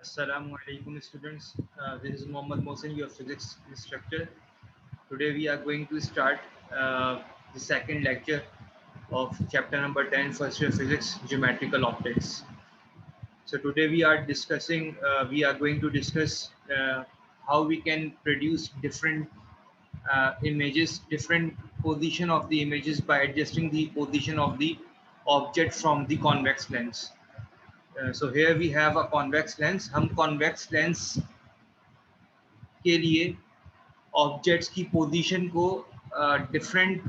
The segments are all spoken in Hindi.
Assalamu alaikum students. This is Mohammad Mohsin, your physics instructor. Today we are going to start the second lecture of chapter number 10, first year physics, geometrical optics. So today we are going to discuss how we can produce different images, different position of the images by adjusting the position of the object from the convex lens. So here we have a convex lens. हम convex lens के लिए ऑब्जेक्ट्स की पोजीशन को डिफरेंट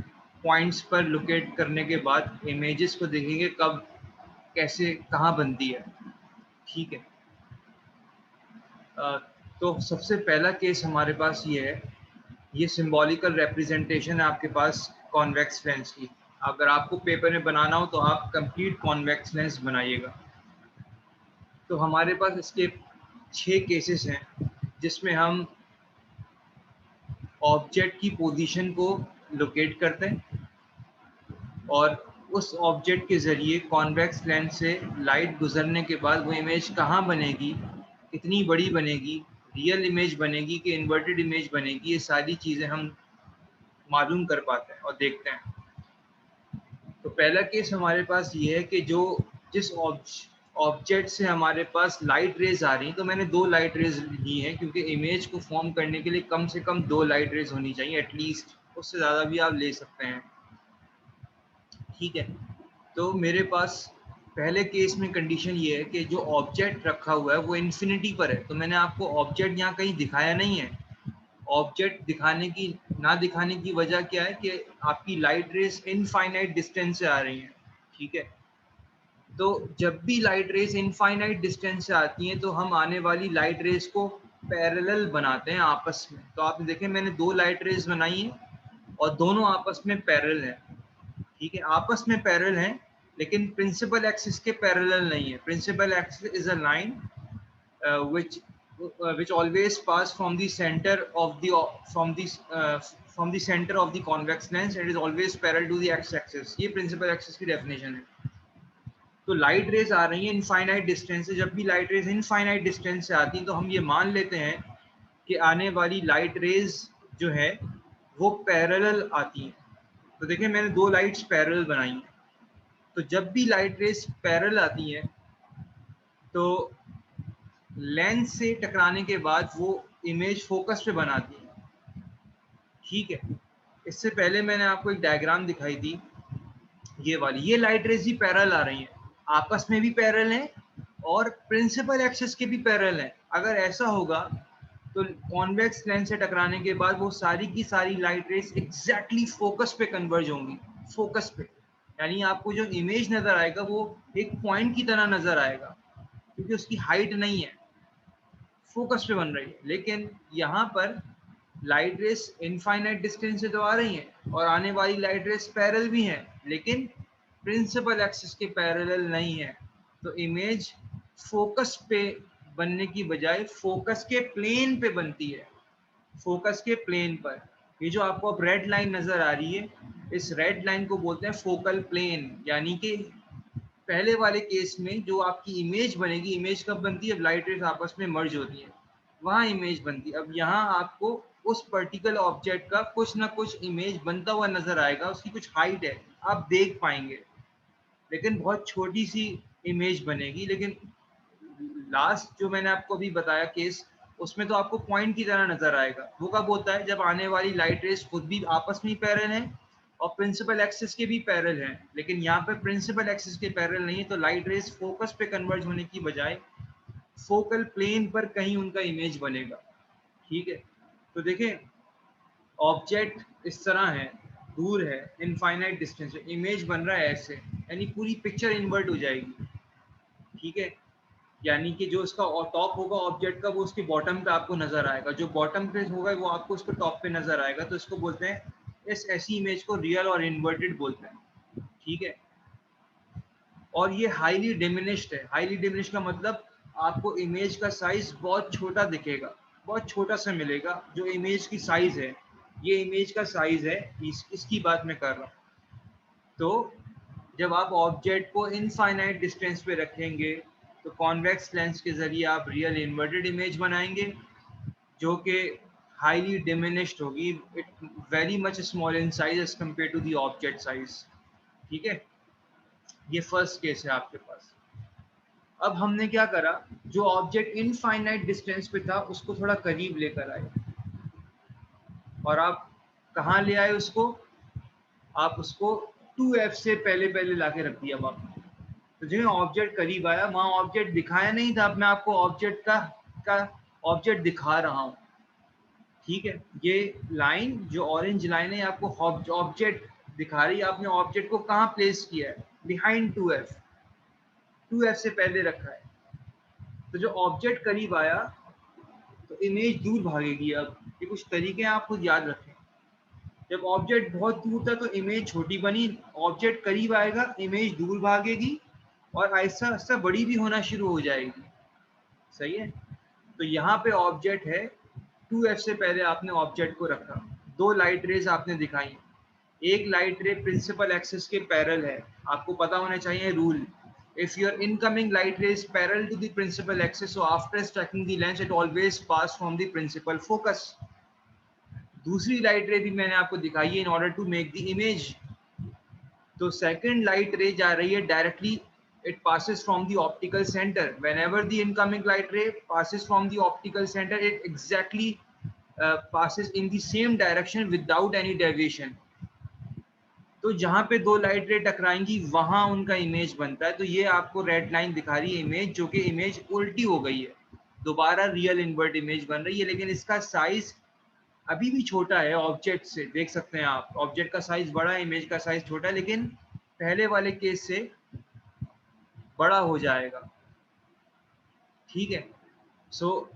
पॉइंट्स पर लोकेट करने के बाद इमेजेस को देखेंगे कब कैसे कहाँ बनती है। ठीक है। अ, तो सबसे पहला केस हमारे पास ये है, ये सिंबॉलिकल रिप्रेजेंटेशन है आपके पास कॉन्वेक्स लेंस की। अगर आपको पेपर में बनाना हो तो आप कंप्लीट कॉन्वेक्स लेंस बनाइएगा। तो हमारे पास इसके 6 केसेस हैं जिसमें हम ऑब्जेक्ट की पोजीशन को लोकेट करते हैं और उस ऑब्जेक्ट के ज़रिए कॉन्वेक्स लेंस से लाइट गुजरने के बाद वो इमेज कहाँ बनेगी, कितनी बड़ी बनेगी, रियल इमेज बनेगी कि इन्वर्टेड इमेज बनेगी, ये सारी चीज़ें हम मालूम कर पाते हैं और देखते हैं। तो पहला केस हमारे पास ये है कि जो जिस ऑब्जेक्ट से हमारे पास लाइट रेज आ रही हैं, तो मैंने 2 लाइट रेज ली हैं क्योंकि इमेज को फॉर्म करने के लिए कम से कम 2 लाइट रेज होनी चाहिए एटलीस्ट, उससे ज़्यादा भी आप ले सकते हैं। ठीक है। तो मेरे पास पहले केस में कंडीशन ये है कि जो ऑब्जेक्ट रखा हुआ है वो इन्फिनिटी पर है। तो मैंने आपको ऑब्जेक्ट यहाँ कहीं दिखाया नहीं है। ऑब्जेक्ट दिखाने की वजह क्या है कि आपकी लाइट रेज इनफाइनाइट डिस्टेंस से आ रही हैं। ठीक है। तो जब भी लाइट रेज इनफाइनाइट डिस्टेंस से आती हैं तो हम आने वाली लाइट रेज को पैरेलल बनाते हैं आपस में। तो आपने देखें मैंने 2 लाइट रेज बनाई हैं और दोनों आपस में पैरेलल हैं। ठीक है, आपस में पैरेलल हैं लेकिन प्रिंसिपल एक्सिस के पैरेलल नहीं है। Principal axis is a line which always pass from the center of the from the center of the convex lens and is always parallel to the x-axis। ये प्रिंसिपल एक्सिस की डेफिनेशन है। तो लाइट रेज आ रही है इनफाइनाइट डिस्टेंस से। जब भी लाइट रेज इनफाइनाइट डिस्टेंस से आती हैं तो हम ये मान लेते हैं कि आने वाली लाइट रेज जो है वो पैरेलल आती हैं। तो देखिए मैंने 2 लाइट्स पैरेलल बनाई हैं। तो जब भी लाइट रेज पैरेलल आती हैं तो लेंस से टकराने के बाद वो इमेज फोकस पे बनाती है। ठीक है। इससे पहले मैंने आपको एक डायग्राम दिखाई थी, ये वाली। ये लाइट रेज भी पैरेलल आ रही हैं, आपस में भी पैरेलल हैं और प्रिंसिपल एक्सिस के भी पैरेलल हैं। अगर ऐसा होगा तो कॉन्वेक्स लेंस से टकराने के बाद वो सारी की सारी लाइट रेज एग्जैक्टली फोकस पे कन्वर्ज होंगी। फोकस पे यानी आपको जो इमेज नजर आएगा वो एक पॉइंट की तरह नजर आएगा क्योंकि उसकी हाइट नहीं है, फोकस पे बन रही है। लेकिन यहाँ पर लाइट रेस इनफाइनाइट डिस्टेंस से तो आ रही हैं और आने वाली लाइट रेस पैरेलल भी हैं लेकिन प्रिंसिपल एक्सिस के पैरेलल नहीं है। तो इमेज फोकस पे बनने की बजाय फोकस के प्लेन पे बनती है। फोकस के प्लेन पर ये जो आपको अब रेड लाइन नजर आ रही है, इस रेड लाइन को बोलते हैं फोकल प्लेन। यानी कि पहले वाले केस में जो आपकी इमेज बनेगी, इमेज कब बनती है? लाइट रेज आपस में मर्ज होती है, वहां इमेज बनती है। अब यहाँ आपको उस पर्टिकुलर ऑब्जेक्ट का कुछ ना कुछ इमेज बनता हुआ नजर आएगा। उसकी कुछ हाइट है, आप देख पाएंगे, लेकिन बहुत छोटी सी इमेज बनेगी। लेकिन लास्ट जो मैंने आपको अभी बताया केस, उसमें तो आपको पॉइंट की तरह नजर आएगा। वो कब होता है? जब आने वाली लाइट रेज खुद भी आपस में पैरेलल है और प्रिंसिपल एक्सिस के भी पैरेलल हैं। लेकिन यहाँ पे प्रिंसिपल एक्सिस के पैरेलल नहीं है, तो लाइट रेज फोकस पे कन्वर्ज होने की बजाय फोकल प्लेन पर कहीं उनका इमेज बनेगा। ठीक है। तो देखें ऑब्जेक्ट इस तरह है, दूर है, इनफाइनाइट डिस्टेंस है, इमेज बन रहा है ऐसे, यानी पूरी पिक्चर इन्वर्ट हो जाएगी। ठीक है। यानी कि जो उसका टॉप होगा ऑब्जेक्ट का वो उसके बॉटम पे आपको नजर आएगा, जो बॉटम पे होगा वो आपको उसके टॉप पे नजर आएगा। तो इसको बोलते हैं, इस ऐसी इमेज को रियल और इन्वर्टेड बोलते हैं। ठीक है। और ये हाईली डिमिनिश्ड है। हाईली डिमिनिश्ड का मतलब आपको इमेज का साइज बहुत छोटा दिखेगा, बहुत छोटा सा मिलेगा। जो इमेज की साइज है, ये इमेज का साइज है, इसकी बात मैं कर रहा हूँ। तो जब आप ऑब्जेक्ट को इनफाइनाइट डिस्टेंस पे रखेंगे तो कॉन्वेक्स लेंस के जरिए आप रियल इन्वर्टेड इमेज बनाएंगे जो कि हाईली डिमिनिश्ड होगी, it very much small in size as compare to the object size. ठीक है, ये फर्स्ट केस है आपके पास। अब हमने क्या करा, जो ऑब्जेक्ट इनफाइनाइट डिस्टेंस पे था उसको थोड़ा करीब लेकर आए, और आप कहाँ ले आए उसको, आप उसको 2f से पहले पहले लाके रख दिया वहां। तो जो ऑब्जेक्ट करीब आया वहां ऑब्जेक्ट दिखाया नहीं था, अब मैं आपको ऑब्जेक्ट का ऑब्जेक्ट दिखा रहा हूँ। ठीक है, ये लाइन जो ऑरेंज लाइन है आपको ऑब्जेक्ट दिखा रही है, आपने ऑब्जेक्ट को कहाँ प्लेस किया है, बिहाइंड 2f, 2f से पहले रखा है। तो जो ऑब्जेक्ट करीब आया तो इमेज दूर भागेगी। अब ये कुछ तरीके आप खुद याद रखें। जब ऑब्जेक्ट बहुत दूर था तो इमेज छोटी बनी, ऑब्जेक्ट करीब आएगा इमेज दूर भागेगी और आहिस्ता आहिस्ता बड़ी भी होना शुरू हो जाएगी। सही है, तो यहाँ पे ऑब्जेक्ट है, 2f से पहले आपने ऑब्जेक्ट को रखा, दो लाइट रेज आपने दिखाई, एक लाइट रे प्रिंसिपल एक्सिस के पैरेलल है। आपको पता होना चाहिए rule, if your incoming light ray is parallel to the principal axis, so after striking the lens it always pass from the principal focus। दूसरी लाइट रे भी मैंने आपको दिखाई है in order to make the image. तो सेकंड लाइट रे जा रही है directly, it passes from the optical center, whenever the incoming light ray passes from the optical center it exactly passes in the same direction without any deviation। तो जहाँ पे दो लाइट रे टकराएंगी वहां उनका इमेज बनता है। तो ये आपको रेड लाइन दिखा रही है इमेज, जो कि इमेज उल्टी हो गई है, दोबारा रियल इन्वर्ट इमेज बन रही है, लेकिन इसका साइज अभी भी छोटा है ऑब्जेक्ट से। देख सकते हैं आप, ऑब्जेक्ट का साइज बड़ा है, इमेज का साइज छोटा है, लेकिन पहले वाले केस से बड़ा हो जाएगा। ठीक है, so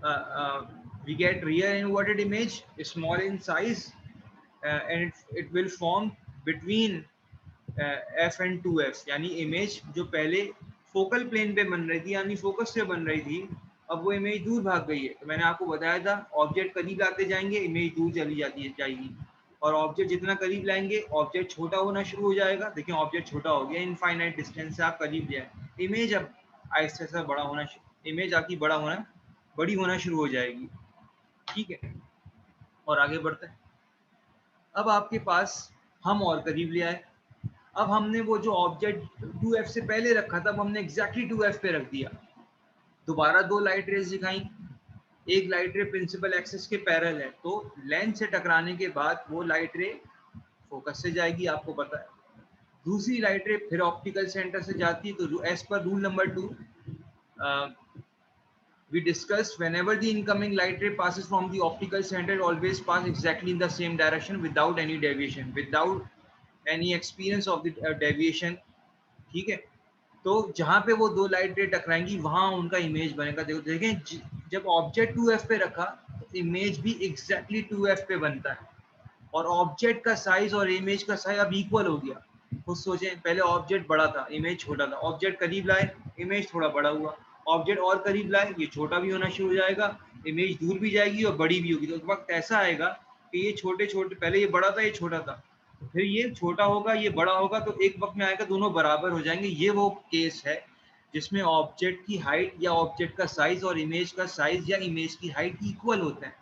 we get real inverted image small in size and it will form between f and 2f, यानी इमेज जो पहले फोकल प्लेन पे बन रही थी यानी फोकस से बन रही थी, अब वो इमेज दूर भाग गई है। तो मैंने आपको बताया था ऑब्जेक्ट करीब लाते जाएंगे इमेज दूर चली जाएगी, और ऑब्जेक्ट जितना करीब लाएंगे ऑब्जेक्ट छोटा होना शुरू हो जाएगा। देखिए ऑब्जेक्ट छोटा हो गया, इनफाइनाइट डिस्टेंस से आप करीब ले आए, इमेज अब आहिस्ते आहिस्ते बड़ा होना, इमेज आपकी बड़ी होना शुरू हो जाएगी। ठीक है, और आगे बढ़ते हैं। अब आपके पास हम और करीब ले आए, अब हमने वो जो ऑब्जेक्ट 2f से पहले रखा था हमने एग्जैक्टली 2f पे रख दिया, दोबारा दो लाइट रेज दिखाई, एक लाइट रे प्रिंसिपल एक्सिस के पैरेलल है, तो लेंस से टकराने के बाद वो लाइट रे फोकस से जाएगी, आपको पता है। दूसरी लाइट रे फिर ऑप्टिकल सेंटर से जाती है। तो एज पर rule number 2 we discussed, whenever the incoming light ray passes from the optical center it always pass exactly in the same direction without any deviation, without any experience of the deviation। ठीक है, तो जहां पे वो दो लाइट रे टकराएंगी वहां उनका इमेज बनेगा। देखें जब ऑब्जेक्ट 2f पे रखा तो इमेज भी एग्जैक्टली 2f पे बनता है, और ऑब्जेक्ट का साइज और इमेज का साइज अब इक्वल हो गया। खुद सोचें, पहले ऑब्जेक्ट बड़ा था इमेज छोटा था, ऑब्जेक्ट करीब लाए इमेज थोड़ा बड़ा हुआ, ऑब्जेक्ट और करीब लाए ये छोटा भी होना शुरू हो जाएगा, इमेज दूर भी जाएगी और बड़ी भी होगी। तो वक्त ऐसा आएगा कि ये छोटे छोटे, पहले ये बड़ा था ये छोटा था, फिर ये छोटा होगा ये बड़ा होगा, तो एक वक्त में आएगा दोनों बराबर हो जाएंगे। ये वो केस है जिसमें ऑब्जेक्ट की हाइट या ऑब्जेक्ट का साइज और इमेज का साइज या इमेज की हाइट इक्वल होते हैं।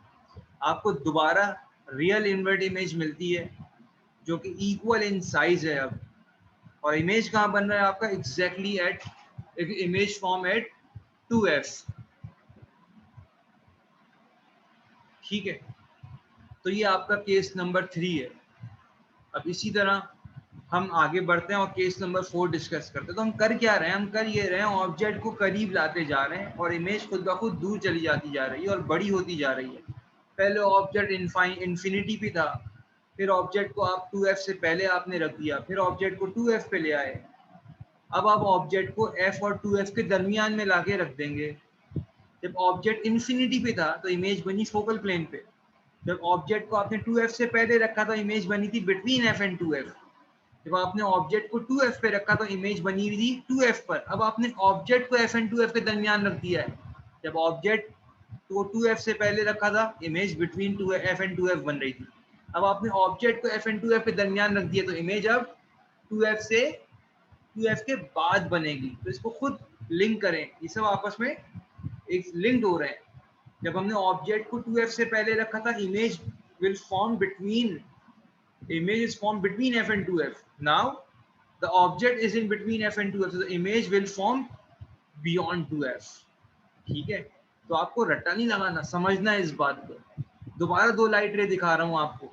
आपको दोबारा रियल इन्वर्ट इमेज मिलती है जो कि इक्वल इन साइज है अब, और इमेज कहाँ बन रहा है आपका exactly at image form at 2f। ठीक है, तो ये आपका केस नंबर 3 है। अब इसी तरह हम आगे बढ़ते हैं और केस नंबर 4 डिस्कस करते हैं। तो हम कर क्या रहे हैं, हम कर ये रहे हैं ऑब्जेक्ट को करीब लाते जा रहे हैं और इमेज खुद ब खुद दूर चली जाती जा रही है और बड़ी होती जा रही है। पहले ऑब्जेक्ट इन्फिनिटी पे था, फिर ऑब्जेक्ट को आप 2f से पहले आपने रख दिया, फिर ऑब्जेक्ट को 2f पे ले आए, अब आप ऑब्जेक्ट को f और 2f के दरमियान में लाके रख देंगे। जब ऑब्जेक्ट इन्फिनिटी पे था तो इमेज बनी फोकल प्लेन पे, जब ऑब्जेक्ट को आपने 2f से पहले रखा तो इमेज बनी थी बिटवीन f एंड 2f, जब आपने ऑब्जेक्ट को 2f पे रखा तो इमेज बनी हुई थी 2f पर। अब आपने ऑब्जेक्ट को f एंड 2f के दरमियान रख दिया है, जब ऑब्जेक्ट को 2f से पहले रखा था image between f and 2f बन रही थी, अब आपने ऑब्जेक्ट को f एंड 2f के दरमियान रख दिया तो इमेज अब 2f से 2f के बाद बनेगी। तो इसको खुद लिंक करें, ये सब आपस में एक लिंक्ड हो रहे हैं। जब हमने ऑब्जेक्ट को 2f से पहले रखा था, image will form between, image is formed between f and 2f. Now the object is in between f and 2f, so the image will form beyond 2f. ठीक है, तो आपको रट्टा नहीं लगाना, समझना है इस बात को। दोबारा दो लाइट रे दिखा रहा हूँ आपको।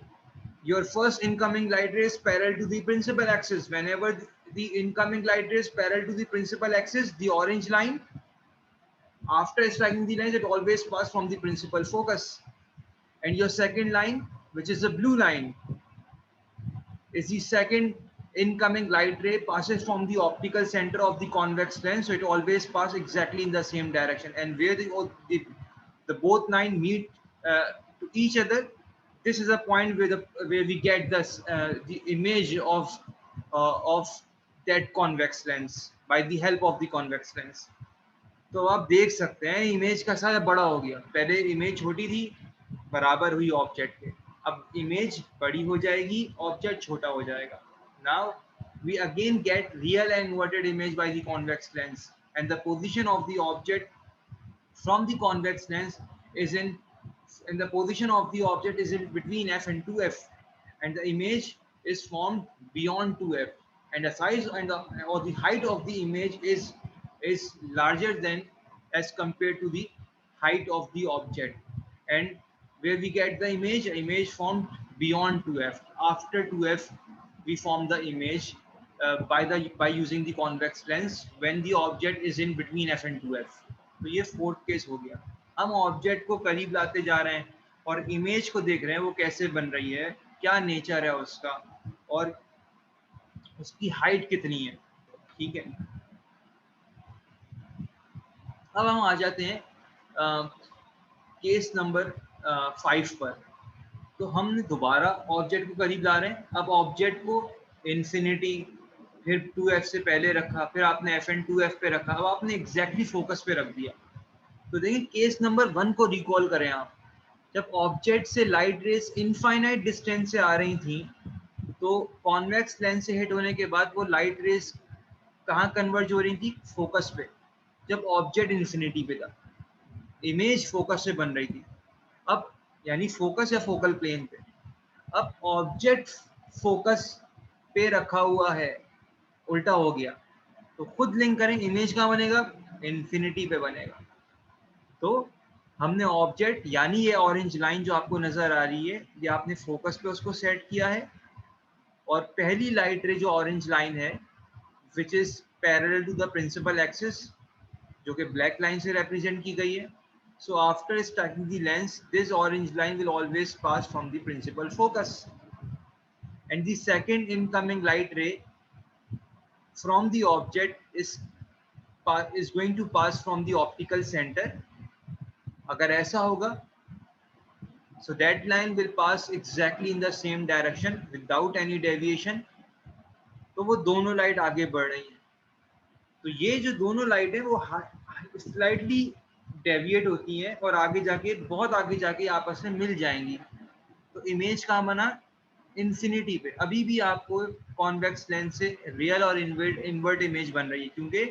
Your first incoming light ray is parallel to the principal axis. Whenever the incoming light ray is parallel to the principal axis, the orange line, after striking the lines, it always passes from the principal focus. And your second line, which is the blue line, is the second incoming light ray passes from the optical center of the convex lens, so it always passes exactly in the same direction. And where the both line meet to each other, this is a point where we get this the image of that convex lens by the help of the convex lens. तो आप देख सकते हैं इमेज का साइज बड़ा हो गया, पहले इमेज छोटी थी, बराबर हुई ऑब्जेक्ट के, अब इमेज बड़ी हो जाएगी, ऑब्जेक्ट छोटा हो जाएगा। Now we again get real and inverted image by the convex lens, and the position of the object from the convex lens is in the position of the object is in between f and 2f, and the image is formed beyond 2f, and the size and the or the height of the image is larger than as compared to the height of the object. And where we get the image formed beyond 2f, after 2f we form the image by using the convex lens when the object is in between f and 2f. तो ये फोर्थ केस हो गया। हम ऑब्जेक्ट को करीब लाते जा रहे हैं और इमेज को देख रहे हैं वो कैसे बन रही है, क्या नेचर है उसका और उसकी हाइट कितनी है। ठीक है, अब हम आ जाते हैं केस नंबर 5 पर। तो हमने दोबारा ऑब्जेक्ट को करीब ला रहे हैं, अब ऑब्जेक्ट को इन्फिनिटी फिर 2f से पहले रखा, फिर आपने f एंड 2f पे रखा, अब आपने एग्जैक्टली फोकस पे रख दिया। तो देखिए केस नंबर 1 को रिकॉल करें आप, जब ऑब्जेक्ट से लाइट रेस इनफाइनाइट डिस्टेंस से आ रही थी, तो कॉन्वेक्स लेंस से हिट होने के बाद वो लाइट रेस कहाँ कन्वर्ज हो रही थी, फोकस पे, जब ऑब्जेक्ट इन्फिनिटी पे था, इमेज फोकस से बन रही थी। अब यानी फोकस या फोकल प्लेन पे, अब ऑब्जेक्ट फोकस पे रखा हुआ है, उल्टा हो गया, तो खुद लिंक करें, इमेज कहाँ बनेगा, इन्फिनिटी पे बनेगा। तो हमने ऑब्जेक्ट यानी ये ऑरेंज लाइन जो आपको नजर आ रही है, ये आपने फोकस पे उसको सेट किया है, और पहली लाइट रे जो ऑरेंज लाइन है which is parallel to the principal axis, जो कि ब्लैक लाइन से रिप्रेजेंट की गई है। So after striking the lens, this orange line will always pass from the principal focus, and the second incoming light ray from the object is going to pass from the optical center। अगर ऐसा होगा, so that line will pass exactly in the same direction without any deviation, तो वो दोनों लाइट आगे बढ़ रही हैं। तो ये जो दोनों लाइट है वो स्लाइटली डेविएट होती हैं और आगे जाके बहुत आगे जाके आपस में मिल जाएंगी। तो इमेज कहाँ बना, इन्फिनिटी पे। अभी भी आपको कॉन्वेक्स लेंस से रियल और इन्वर्ट इमेज बन रही है, क्योंकि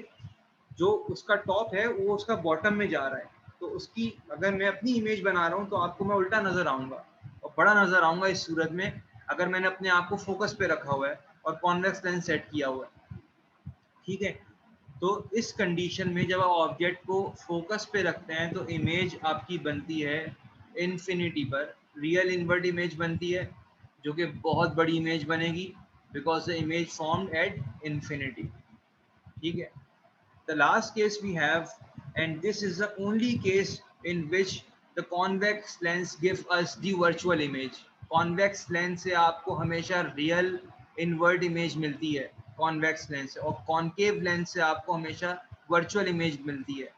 जो उसका टॉप है वो उसका बॉटम में जा रहा है। तो उसकी अगर मैं अपनी इमेज बना रहा हूँ तो आपको मैं उल्टा नजर आऊंगा और बड़ा नजर आऊंगा इस सूरत में, अगर मैंने अपने आप को फोकस पे रखा हुआ है और कॉन्वेक्स लेंस सेट किया हुआ है। ठीक है, तो इस कंडीशन में जब आप ऑब्जेक्ट को फोकस पे रखते हैं तो इमेज आपकी बनती है इन्फिनिटी पर, रियल इन्वर्ट इमेज बनती है, जो कि बहुत बड़ी इमेज बनेगी because the image formed at infinity. ठीक है, the last case we have, and this is the only case in which the convex lens gives us the virtual image। convex lens से आपको हमेशा real invert image मिलती है convex lens से, और concave lens से आपको हमेशा virtual image मिलती है,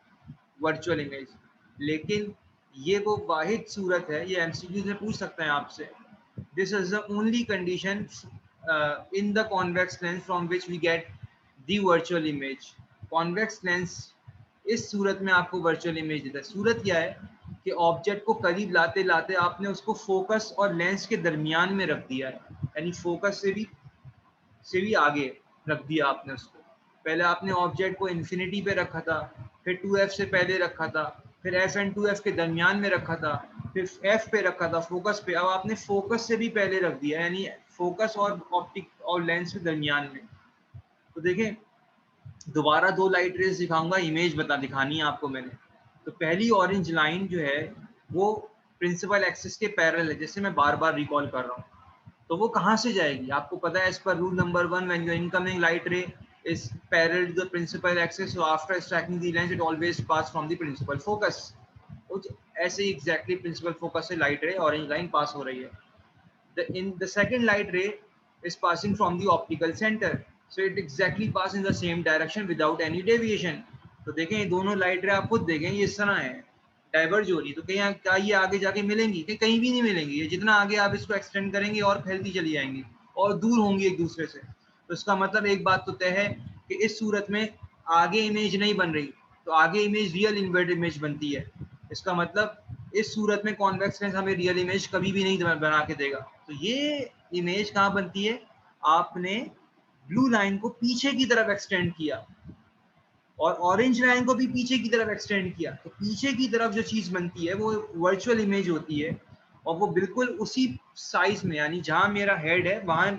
virtual image। लेकिन ये वो वाहिद सूरत है, ये MCQ से पूछ सकते हैं आपसे, this is the only condition in the convex lens from which we get the virtual image। Convex lens इस सूरत में आपको वर्चुअल इमेज देता है। सूरत क्या है कि ऑब्जेक्ट को करीब लाते लाते आपने उसको फोकस और लेंस के दरमियान में रख दिया है, यानी फोकस से भी आगे रख दिया आपने उसको। पहले आपने ऑब्जेक्ट को इन्फिनिटी पे रखा था, फिर 2f से पहले रखा था, फिर f एंड 2f के दरमियान में रखा था, फिर f पे रखा था, फोकस पे। अब आपने फोकस से भी पहले रख दिया, यानी फोकस और ऑप्टिक और लेंस के दरमियान में। तो देखें, दोबारा दो लाइट रेज दिखाऊंगा, इमेज दिखानी है आपको मैंने। तो पहली ऑरेंज लाइन जो है वो प्रिंसिपल एक्सिस के पैरेलल है, जैसे मैं बार बार रिकॉल कर रहा हूँ। तो वो कहाँ से जाएगी आपको पता है, एज पर rule number 1, when your incoming light ray is parallel to the principal axis, so after striking the lens it always pass from the principal focus। कुछ ऐसे ही एग्जैक्टली प्रिंसिपल फोकस से लाइट रे ऑरेंज लाइन पास हो रही है। the second light ray is passing from the optical center, so it exactly pass in the same direction without any deviation। तो देखें ये दोनों लाइट रे आप खुद देखें ये इस तरह है, डाइवर्ज हो रही। तो कहीं क्या ये आगे जाके मिलेंगी? कि कहीं भी नहीं मिलेंगी। ये जितना आगे आप इसको एक्सटेंड करेंगे और फैलती चली जाएंगी और दूर होंगी एक दूसरे से। तो इसका मतलब एक बात तो तय है कि इस सूरत में आगे इमेज नहीं बन रही, तो आगे इमेज रियल इन्वर्ट इमेज बनती है। इसका मतलब इस सूरत में कॉन्वेक्स लेंस हमें रियल इमेज कभी भी नहीं बना के देगा। तो ये इमेज कहाँ बनती है? आपने ब्लू लाइन को पीछे की तरफ एक्सटेंड किया और ऑरेंज लाइन को भी पीछे की तरफ एक्सटेंड किया, तो पीछे की तरफ जो चीज बनती है वो वर्चुअल इमेज होती है। और वो बिल्कुल उसी साइज में, यानी जहां मेरा हेड है वहां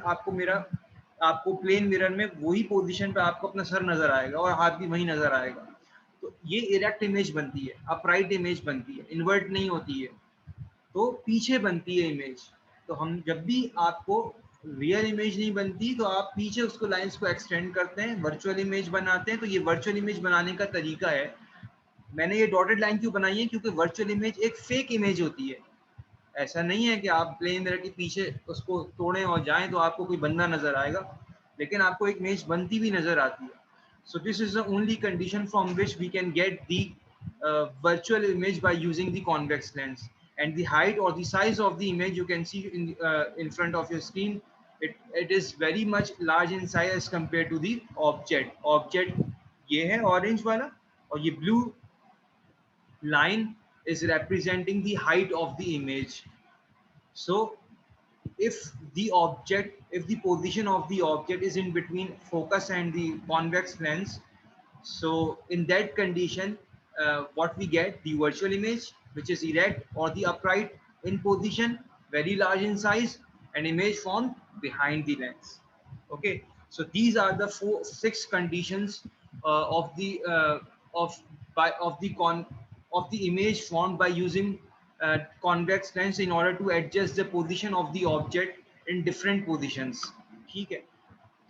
आपको प्लेन मिरर में वही पोजीशन पे आपको अपना सर नजर आएगा और हाथ भी वही नजर आएगा। तो ये इरेक्ट इमेज बनती है, अपराइट इमेज बनती है, इन्वर्ट नहीं होती है। तो पीछे बनती है इमेज। तो हम जब भी आपको रियल इमेज नहीं बनती तो आप पीछे उसको लाइंस को एक्सटेंड करते हैं, वर्चुअल इमेज बनाते हैं। तो ये वर्चुअल इमेज बनाने का तरीका है। मैंने ये डॉटेड लाइन क्यों बनाई है? क्योंकि वर्चुअल इमेज एक फेक इमेज होती है। ऐसा नहीं है कि आप प्लेन मिरर के पीछे उसको तोड़ें और जाएं तो आपको कोई बंदा नजर आएगा, लेकिन आपको एक इमेज बनती भी नजर आती है। So this is the only condition from which we can get the virtual image by using the convex lens. And the height or the size of the image you can see in front of your screen. It is very much large in size as compared to the object. Object ये है orange वाला, और ये blue line is representing the height of the image. So if the position of the object is in between focus and the convex lens, so in that condition what we get, the virtual image, which is erect or the upright in position, very large in size, an image formed behind the lens. Okay, so these are the six conditions of the of the image formed by using convex lens in order to adjust the position of the object in different positions। ठीक है,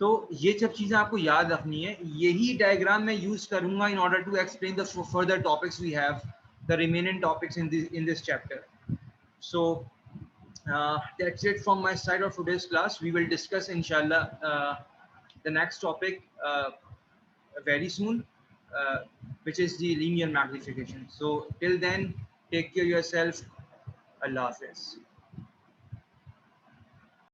तो ये सब चीजें आपको याद रखनी है। यही डायग्राम मैं यूज करूंगा in order to explain the further topics we have, the remaining topics in this chapter. So that's it from my side of today's class. We will discuss inshallah the next topic very soon, uh, which is the linear magnification. So till then, take care of yourself. Allah Hafiz.